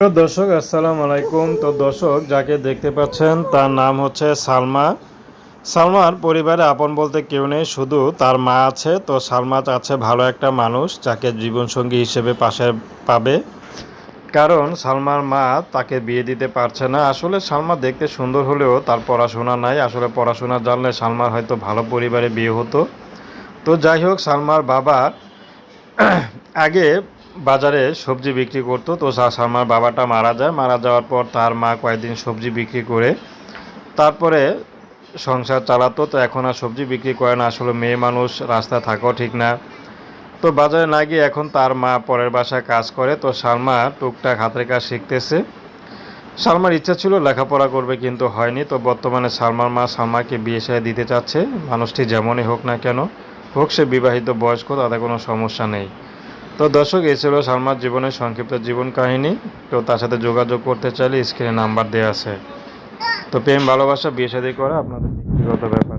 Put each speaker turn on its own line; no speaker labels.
তো দর্শক আসসালামু আলাইকুম। তো দর্শক যাকে দেখতে পাচ্ছেন তার নাম হচ্ছে সালমা। সালমার পরিবারে আপন বলতে কেউ নেই, শুধু তার মা আছে। তো সালমা আছে ভালো একটা মানুষ যাকে জীবনসঙ্গী হিসেবে পাশে পাবে, কারণ সালমার মা তাকে বিয়ে দিতে পারছে না। আসলে সালমা দেখতে সুন্দর হলেও তার পড়াশোনা নাই। আসলে পড়াশোনা জানলে সালমার হয়তো ভালো পরিবারে বিয়ে হতো। তো যাই হোক, সালমার বাবা আগে বাজারে সবজি বিক্রি করতো। তো সালমার বাবাটা মারা যায়। মারা যাওয়ার পর তার মা কয়েকদিন সবজি বিক্রি করে তারপরে সংসার চালাতো। তো এখন আর সবজি বিক্রি করে না। আসলে মেয়ে মানুষ, রাস্তায় থাকাও ঠিক না। তো বাজারে না গিয়ে এখন তার মা পরের বাসায় কাজ করে। তো সালমা টুকটাক হাতের কাজ শিখতেছে। সালমার ইচ্ছা ছিল লেখাপড়া করবে, কিন্তু হয়নি। তো বর্তমানে সালমার মা সালমাকে বিয়ে সাথে দিতে চাচ্ছে। মানুষটি যেমনই হোক না কেন, হোক সে বিবাহিত বয়স্ক, তাতে কোনো সমস্যা নেই। তো দর্শক, এই ছিল সালমার জীবনের সংক্ষিপ্ত জীবন কাহিনী। তো তার সাথে যোগাযোগ করতে চাইলে স্ক্রিনে নাম্বার দেওয়া আছে। তো প্রেম ভালোবাসা বিয়ে শাদী করা আপনাদের ব্যক্তিগত ব্যাপার।